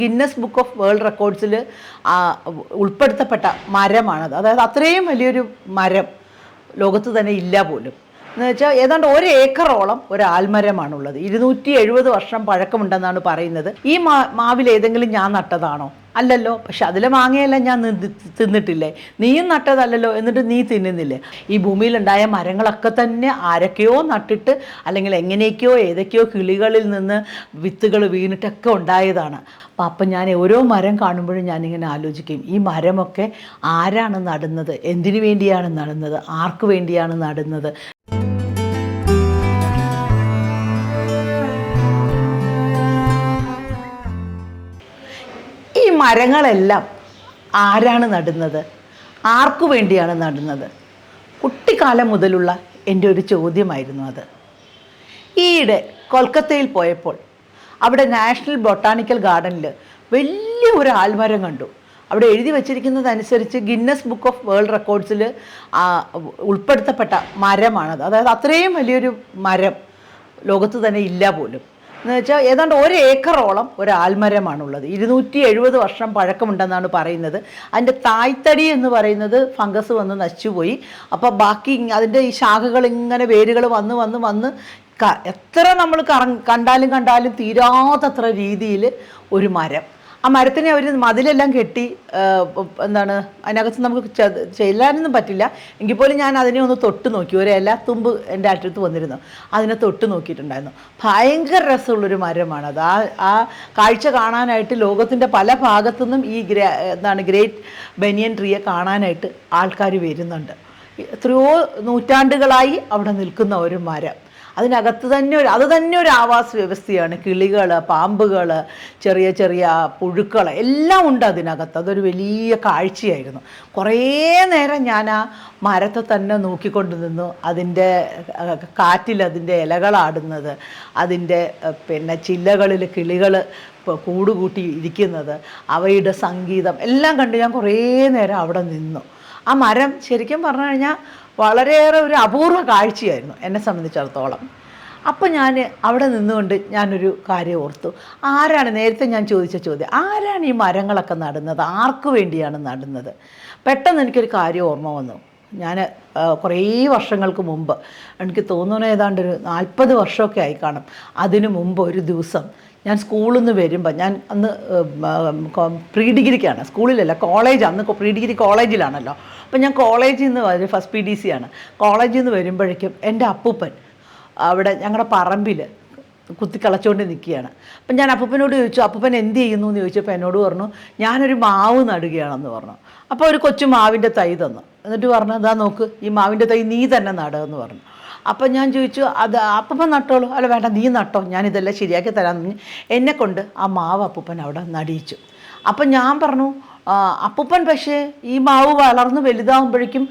Guinness book of world റെക്കോർഡ്സിൽ ഉൾപ്പെടുത്തപ്പെട്ട മരമാണത്. അതായത് അത്രയും വലിയൊരു മരം ലോകത്ത് തന്നെ ഇല്ല പോലും. എന്ന് വെച്ചാൽ ഏതാണ്ട് 1 ഏക്കറോളം ഒരു ആൽമരമാണുള്ളത്. 270 വർഷം പഴക്കമുണ്ടെന്നാണ് പറയുന്നത്. ഈ മാവിൽ ഏതെങ്കിലും ഞാൻ നട്ടതാണോ? അല്ലല്ലോ. പക്ഷെ അതിലെ മാങ്ങയെല്ലാം ഞാൻ തിന്നിട്ടില്ലേ? നീയും നട്ടതല്ലല്ലോ, എന്നിട്ട് നീ തിന്നുന്നില്ലേ? ഈ ഭൂമിയിലുണ്ടായ മരങ്ങളൊക്കെ തന്നെ ആരൊക്കെയോ നട്ടിട്ട് അല്ലെങ്കിൽ എങ്ങനെയൊക്കെയോ ഏതൊക്കെയോ കിളികളിൽ നിന്ന് വിത്തുകൾ വീണിട്ടൊക്കെ ഉണ്ടായതാണ്. അപ്പം ഞാൻ ഓരോ മരം കാണുമ്പോഴും ഞാനിങ്ങനെ ആലോചിക്കും, ഈ മരമൊക്കെ ആരാണ് നടുന്നത്, എന്തിനു വേണ്ടിയാണ് നടുന്നത്, ആർക്ക് വേണ്ടിയാണ് നടുന്നത്? ഈ മരങ്ങളെല്ലാം ആരാണ് നടുന്നത്, ആർക്കു വേണ്ടിയാണ് നടുന്നത്? കുട്ടിക്കാലം മുതലുള്ള എൻ്റെ ഒരു ചോദ്യമായിരുന്നു അത്. ഈയിടെ കൊൽക്കത്തയിൽ പോയപ്പോൾ അവിടെ നാഷണൽ ബൊട്ടാണിക്കൽ ഗാർഡനിൽ വലിയ ഒരു ആൽമരം കണ്ടു. അവിടെ എഴുതി വച്ചിരിക്കുന്നതനുസരിച്ച് ഗിന്നസ് ബുക്ക് ഓഫ് വേൾഡ് റെക്കോർഡ്സിൽ ഉൾപ്പെടുത്തപ്പെട്ട മരമാണത്. അതായത് അത്രയും വലിയൊരു മരം ലോകത്ത് തന്നെ ഇല്ല പോലും. എന്ന് വെച്ചാൽ ഏതാണ്ട് 1 ഏക്കറോളം ഒരു ആൽമരമാണുള്ളത്. 270 വർഷം പഴക്കമുണ്ടെന്നാണ് പറയുന്നത്. അതിൻ്റെ തായ്തടി എന്ന് പറയുന്നത് ഫംഗസ് വന്ന് നശിച്ചുപോയി. അപ്പോൾ ബാക്കി അതിൻ്റെ ഈ ശാഖകൾ ഇങ്ങനെ വേരുകൾ വന്ന് എത്ര നമ്മൾ കണ്ടാലും തീരാത്തത്ര രീതിയിൽ ഒരു മരം. ആ മരത്തിനെ അവർ മതിലെല്ലാം കെട്ടി അതിനകത്ത് നമുക്ക് ചെല്ലാനൊന്നും പറ്റില്ല. എങ്കിൽ പോലും ഞാൻ അതിനെ ഒന്ന് തൊട്ട് നോക്കി. ഒരു തുമ്പ് എൻ്റെ അടുത്ത് വന്നിരുന്നു, അതിനെ തൊട്ട് നോക്കിയിട്ടുണ്ടായിരുന്നു. ഭയങ്കര രസമുള്ളൊരു മരമാണത്. ആ കാഴ്ച കാണാനായിട്ട് ലോകത്തിൻ്റെ പല ഭാഗത്തുനിന്നും ഈ ഗ്രേറ്റ് ബനിയൻ ട്രീയെ കാണാനായിട്ട് ആൾക്കാർ വരുന്നുണ്ട്. എത്രയോ നൂറ്റാണ്ടുകളായി അവിടെ നിൽക്കുന്ന ഒരു മരം. അതിനകത്ത് തന്നെ അത് തന്നെ ഒരു ആവാസ വ്യവസ്ഥയാണ്. കിളികൾ, പാമ്പുകൾ, ചെറിയ ചെറിയ പുഴുക്കൾ എല്ലാം ഉണ്ട് അതിനകത്ത്. അതൊരു വലിയ കാഴ്ചയായിരുന്നു. കുറേ നേരം ഞാൻ ആ മരത്തെ തന്നെ നോക്കിക്കൊണ്ട് നിന്നു. അതിൻ്റെ കാറ്റിൽ അതിൻ്റെ ഇലകളാടുന്നത്, അതിൻ്റെ ചില്ലകളിൽ കിളികൾ കൂടുകൂട്ടി ഇരിക്കുന്നത്, അവയുടെ സംഗീതം എല്ലാം കണ്ട് ഞാൻ കുറേ നേരം അവിടെ നിന്നു. ആ മരം ശരിക്കും പറഞ്ഞു കഴിഞ്ഞാൽ വളരെയേറെ ഒരു അപൂർവ കാഴ്ചയായിരുന്നു എന്നെ സംബന്ധിച്ചിടത്തോളം. അപ്പം ഞാൻ അവിടെ നിന്നുകൊണ്ട് ഞാനൊരു കാര്യം ഓർത്തു. നേരത്തെ ഞാൻ ചോദിച്ച ചോദ്യം, ആരാണ് ഈ മരങ്ങളൊക്കെ നടുന്നത്, ആർക്ക് വേണ്ടിയാണ് നടുന്നത്? പെട്ടെന്ന് എനിക്കൊരു കാര്യം ഓർമ്മ വന്നു. ഞാൻ കുറേ വർഷങ്ങൾക്ക് മുമ്പ്, എനിക്ക് തോന്നുന്നു ഏതാണ്ട് ഒരു 40 വർഷമൊക്കെ ആയി കാണും. അതിനു മുമ്പ് ഒരു ദിവസം ഞാൻ സ്കൂളിൽ നിന്ന് വരുമ്പോൾ, ഞാൻ അന്ന് പ്രീ ഡിഗ്രിക്കാണ്, സ്കൂളിലല്ല കോളേജ്, അന്ന് പ്രീ ഡിഗ്രി കോളേജിലാണല്ലോ. അപ്പം ഞാൻ കോളേജിൽ നിന്ന് ഫസ്റ്റ് PDC ആണ്. കോളേജിൽ നിന്ന് വരുമ്പോഴേക്കും എൻ്റെ അപ്പൂപ്പൻ അവിടെ ഞങ്ങളുടെ പറമ്പിൽ കുത്തിക്കളച്ചുകൊണ്ട് നിൽക്കുകയാണ്. അപ്പം ഞാൻ അപ്പൂപ്പനോട് ചോദിച്ചു, അപ്പൂപ്പൻ എന്ത് ചെയ്യുന്നു എന്ന് ചോദിച്ചപ്പോൾ എന്നോട് പറഞ്ഞു, ഞാനൊരു മാവ് നടുകയാണെന്ന് പറഞ്ഞു. അപ്പോൾ ഒരു കൊച്ചു മാവിൻ്റെ തൈ തന്നു. എന്നിട്ട് പറഞ്ഞു, അതാ നോക്ക്, ഈ മാവിൻ്റെ തൈ നീ തന്നെ നടുകയെന്ന് പറഞ്ഞു. അപ്പം ഞാൻ ചോദിച്ചു, അത് അപ്പൂപ്പൻ നട്ടോളൂ? അല്ല വേണ്ട, നീ നട്ടോ, ഞാനിതെല്ലാം ശരിയാക്കി തരാമെന്ന് പറഞ്ഞ് എന്നെക്കൊണ്ട് ആ മാവ് അപ്പൂപ്പൻ അവിടെ നടിയിച്ചു. അപ്പം ഞാൻ പറഞ്ഞു, അപ്പൂപ്പൻ പക്ഷേ ഈ മാവ് വളർന്ന് വലുതാകുമ്പോഴേക്കും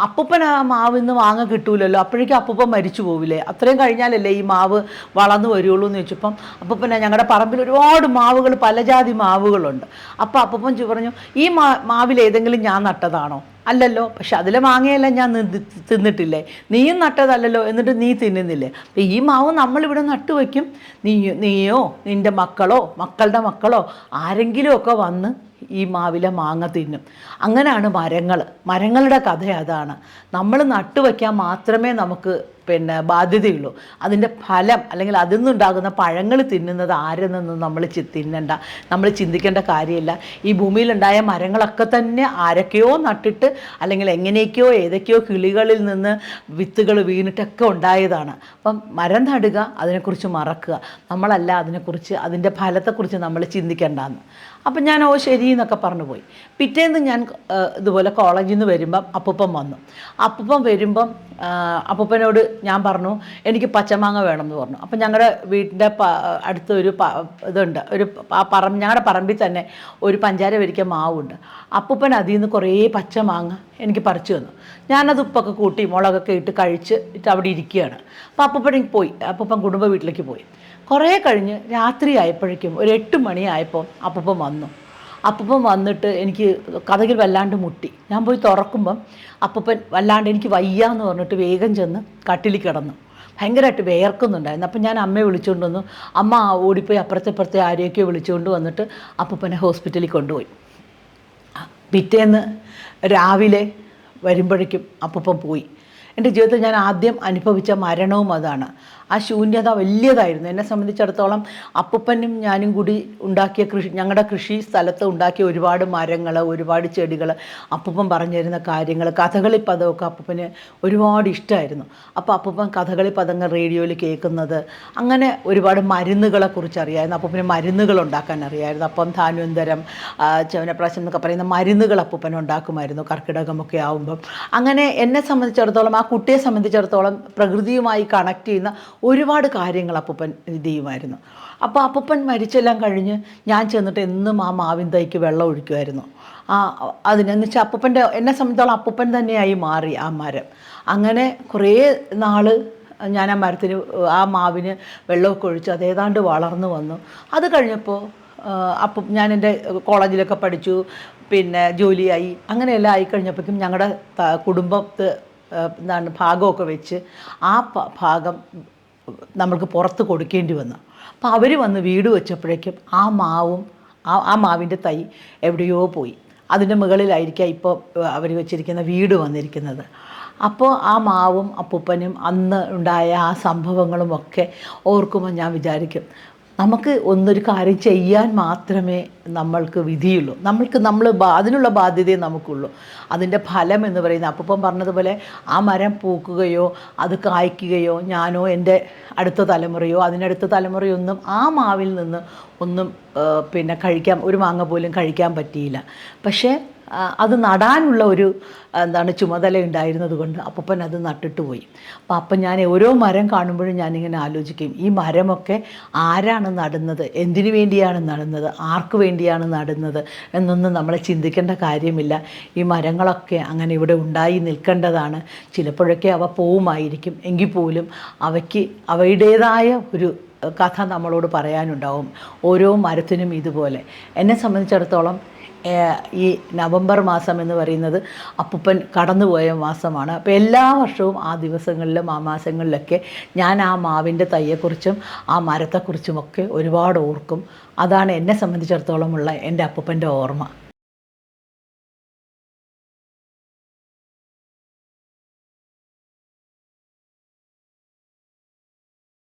അപ്പൂപ്പൻ ആ മാവിൽ നിന്ന് വാങ്ങാൻ കിട്ടൂലല്ലോ, അപ്പോഴേക്കും അപ്പൂപ്പൻ മരിച്ചു പോവില്ലേ, അത്രയും കഴിഞ്ഞാലല്ലേ ഈ മാവ് വളർന്നു വരുള്ളൂ എന്ന് ചോദിച്ചപ്പം അപ്പൂപ്പൻ, ഞങ്ങളുടെ പറമ്പിൽ ഒരുപാട് മാവുകൾ, പലജാതി മാവുകളുണ്ട്. അപ്പോൾ അപ്പൂപ്പൻ പറഞ്ഞു, ഈ മാവിൽ ഏതെങ്കിലും ഞാൻ നട്ടതാണോ? അല്ലല്ലോ. പക്ഷെ അതിലെ മാങ്ങയെല്ലാം ഞാൻ തിന്നിട്ടില്ലേ? നീയും നട്ടതല്ലല്ലോ, എന്നിട്ട് നീ തിന്നുന്നില്ലേ? അപ്പം ഈ മാവ് നമ്മളിവിടെ നട്ടുവയ്ക്കും. നീയോ നിൻ്റെ മക്കളോ മക്കളുടെ മക്കളോ ആരെങ്കിലും ഒക്കെ വന്ന് ഈ മാവിലെ മാങ്ങ തിന്നും. അങ്ങനെയാണ് മരങ്ങളുടെ കഥ അതാണ്. നമ്മൾ നട്ടുവയ്ക്കാൻ മാത്രമേ നമുക്ക് ബാധ്യതയുള്ളൂ. അതിൻ്റെ ഫലം അല്ലെങ്കിൽ അതിൽ നിന്നുണ്ടാകുന്ന പഴങ്ങൾ തിന്നുന്നത് ആരെന്നൊന്നും നമ്മൾ തിന്നണ്ട, നമ്മൾ ചിന്തിക്കേണ്ട കാര്യമില്ല. ഈ ഭൂമിയിലുണ്ടായ മരങ്ങളൊക്കെ തന്നെ ആരൊക്കെയോ നട്ടിട്ട് അല്ലെങ്കിൽ എങ്ങനെയൊക്കെയോ ഏതൊക്കെയോ കിളികളിൽ നിന്ന് വിത്തുകൾ വീണിട്ടൊക്കെ ഉണ്ടായതാണ്. അപ്പം മരം നടുക, അതിനെക്കുറിച്ച് മറക്കുക, നമ്മളല്ല അതിനെക്കുറിച്ച്, അതിൻ്റെ ഫലത്തെക്കുറിച്ച് നമ്മൾ ചിന്തിക്കേണ്ടെന്ന്. അപ്പം ഞാൻ ശരി എന്നൊക്കെ പറഞ്ഞു പോയി. പിറ്റേന്ന് ഞാൻ ഇതുപോലെ കോളേജിൽ നിന്ന് വരുമ്പം അപ്പൂപ്പൻ വന്നു. അപ്പൂപ്പൻ വരുമ്പം അപ്പൂപ്പനോട് ഞാൻ പറഞ്ഞു, എനിക്ക് പച്ചമാങ്ങ വേണമെന്ന് പറഞ്ഞു. അപ്പം ഞങ്ങളുടെ വീടിൻ്റെ അടുത്ത് ഒരു ഇതുണ്ട്, ഞങ്ങളുടെ പറമ്പിൽ തന്നെ ഒരു പഞ്ചാര വരിക്ക മാവുണ്ട്. അപ്പൂപ്പൻ അതിൽ നിന്ന് കുറേ പച്ചമാങ്ങ എനിക്ക് പറിച്ചു തന്നു. ഞാനത് ഉപ്പൊക്കെ കൂട്ടി മുളകൊക്കെ ഇട്ട് കഴിച്ചിട്ട് അവിടെ ഇരിക്കുകയാണ്. അപ്പോൾ അപ്പൂപ്പൻ കുടുംബ വീട്ടിലേക്ക് പോയി. കുറേ കഴിഞ്ഞ് രാത്രി ആയപ്പോഴേക്കും ഒരു 8 മണിയായപ്പോൾ അപ്പൂപ്പൻ വന്നു. അപ്പൂപ്പൻ വന്നിട്ട് എനിക്ക് കതകിൽ വല്ലാണ്ട് മുട്ടി. ഞാൻ പോയി തുറക്കുമ്പം അപ്പൂപ്പൻ വല്ലാണ്ട് എനിക്ക് വയ്യ എന്ന് പറഞ്ഞിട്ട് വേഗം ചെന്ന് കട്ടിലിൽ കിടന്നു. ഭയങ്കരമായിട്ട് വിയർക്കുന്നുണ്ടായിരുന്നു. അപ്പം ഞാൻ അമ്മയെ വിളിച്ചുകൊണ്ട് വന്നു. അമ്മ ഓടിപ്പോയി അപ്പുറത്തെ ആരെയൊക്കെയോ വിളിച്ചുകൊണ്ട് വന്നിട്ട് അപ്പൂപ്പനെ ഹോസ്പിറ്റലിൽ കൊണ്ടുപോയി. പിറ്റേന്ന് രാവിലെ വരുമ്പോഴേക്കും അപ്പൂപ്പൻ പോയി. എൻ്റെ ജീവിതത്തിൽ ഞാൻ ആദ്യം അനുഭവിച്ച മരണവും അതാണ്. ആ ശൂന്യത വലിയതായിരുന്നു. എന്നെ സംബന്ധിച്ചിടത്തോളം അപ്പൂപ്പനും ഞാനും കൂടി ഉണ്ടാക്കിയ ഞങ്ങളുടെ കൃഷി സ്ഥലത്ത് ഉണ്ടാക്കിയ ഒരുപാട് മരങ്ങൾ, ഒരുപാട് ചെടികൾ, അപ്പൂപ്പൻ പറഞ്ഞു തരുന്ന കാര്യങ്ങൾ, കഥകളി പദമൊക്കെ അപ്പൂപ്പന് ഒരുപാട് ഇഷ്ടമായിരുന്നു. അപ്പോൾ അപ്പൂപ്പൻ കഥകളി പദങ്ങൾ റേഡിയോയിൽ കേൾക്കുന്നത്, അങ്ങനെ ഒരുപാട് മരുന്നുകളെക്കുറിച്ച് അറിയാമായിരുന്നു. അപ്പൂപ്പന് മരുന്നുകൾ ഉണ്ടാക്കാൻ അറിയാമായിരുന്നു. അപ്പം ധാന്വന്തരം, ചവനപ്രാശം എന്നൊക്കെ പറയുന്ന മരുന്നുകൾ അപ്പൂപ്പൻ ഉണ്ടാക്കുമായിരുന്നു കർക്കിടകമൊക്കെ ആകുമ്പം. അങ്ങനെ എന്നെ സംബന്ധിച്ചിടത്തോളം, ആ കുട്ടിയെ സംബന്ധിച്ചിടത്തോളം പ്രകൃതിയുമായി കണക്ട് ചെയ്യുന്ന ഒരുപാട് കാര്യങ്ങൾ അപ്പൂപ്പൻ ഇത് ചെയ്യുമായിരുന്നു. അപ്പോൾ അപ്പൂപ്പൻ മരിച്ചെല്ലാം കഴിഞ്ഞ് ഞാൻ ചെന്നിട്ട് എന്നും ആ മാവിൻ തൈക്ക് വെള്ളം ഒഴിക്കുമായിരുന്നു. അതിനെന്ന് വെച്ചാൽ എന്നെ സംബന്ധിച്ചോളം അപ്പൂപ്പൻ തന്നെയായി മാറി ആ മരം. അങ്ങനെ കുറേ നാൾ ഞാൻ ആ മരത്തിന്, ആ മാവിന് വെള്ളമൊക്കെ ഒഴിച്ച് അതേതാണ്ട് വളർന്നു വന്നു. അത് കഴിഞ്ഞപ്പോൾ അപ്പം ഞാൻ എൻ്റെ കോളേജിലൊക്കെ പഠിച്ചു, പിന്നെ ജോലിയായി, അങ്ങനെയെല്ലാം ആയിക്കഴിഞ്ഞപ്പോഴേക്കും ഞങ്ങളുടെ കുടുംബത്ത് ഭാഗമൊക്കെ വെച്ച് ആ ഭാഗം നമ്മൾക്ക് പുറത്ത് കൊടുക്കേണ്ടി വന്നു. അപ്പോൾ അവർ വന്ന് വീട് വെച്ചപ്പോഴേക്കും ആ മാവിൻ്റെ തൈ എവിടെയോ പോയി. അതിൻ്റെ മുകളിലായിരിക്കാം ഇപ്പോൾ അവർ വെച്ചിരിക്കുന്ന വീട് വന്നിരിക്കുന്നത്. അപ്പോൾ ആ മാവും അപ്പൂപ്പനും അന്ന് ഉണ്ടായ ആ സംഭവങ്ങളുമൊക്കെ ഓർക്കുമ്പോൾ ഞാൻ വിചാരിക്കും, നമുക്ക് ഒന്നൊരു കാര്യം ചെയ്യാൻ മാത്രമേ നമ്മൾക്ക് വിധിയുള്ളൂ. അതിനുള്ള ബാധ്യതയെ നമുക്കുള്ളൂ. അതിൻ്റെ ഫലം എന്ന് പറയുന്നത് അപ്പൂപ്പൻ പറഞ്ഞതുപോലെ ആ മരം പൂക്കുകയോ അത് കായ്ക്കുകയോ ഞാനോ എൻ്റെ അടുത്ത തലമുറയോ അതിനടുത്ത തലമുറയോ ഒന്നും ആ മാവിൽ നിന്ന് ഒന്നും പിന്നെ ഒരു മാങ്ങ പോലും കഴിക്കാൻ പറ്റിയില്ല. പക്ഷേ അത് നടാനുള്ള ഒരു ചുമതല ഉണ്ടായിരുന്നത് കൊണ്ട് അപ്പൂപ്പൻ അത് നട്ടിട്ട് പോയി. അപ്പം ഞാൻ ഓരോ മരം കാണുമ്പോഴും ഞാനിങ്ങനെ ആലോചിക്കും, ഈ മരമൊക്കെ ആരാണ് നടുന്നത്, എന്തിനു വേണ്ടിയാണ് നടുന്നത്, ആർക്ക് വേണ്ടിയാണ് നടുന്നത് എന്നൊന്നും നമ്മൾ ചിന്തിക്കേണ്ട കാര്യമില്ല. ഈ മരങ്ങളൊക്കെ അങ്ങനെ ഇവിടെ ഉണ്ടായി നിൽക്കേണ്ടതാണ്. ചിലപ്പോഴൊക്കെ അവ പോവുമായിരിക്കും, എങ്കിൽ പോലും അവയുടേതായ ഒരു കഥ നമ്മളോട് പറയാനുണ്ടാവും. ഓരോ മരത്തിനും ഇതുപോലെ. എന്നെ സംബന്ധിച്ചിടത്തോളം ഈ നവംബർ മാസം എന്ന് പറയുന്നത് അപ്പൂപ്പൻ കടന്നുപോയ മാസമാണ്. അപ്പോൾ എല്ലാ വർഷവും ആ ദിവസങ്ങളിലും ആ മാസങ്ങളിലൊക്കെ ഞാൻ ആ മാവിൻ്റെ തൈയെക്കുറിച്ചും ആ മരത്തെക്കുറിച്ചുമൊക്കെ ഒരുപാട് ഓർക്കും. അതാണ് എന്നെ സംബന്ധിച്ചിടത്തോളമുള്ള എൻ്റെ അപ്പൂപ്പൻ്റെ ഓർമ്മ.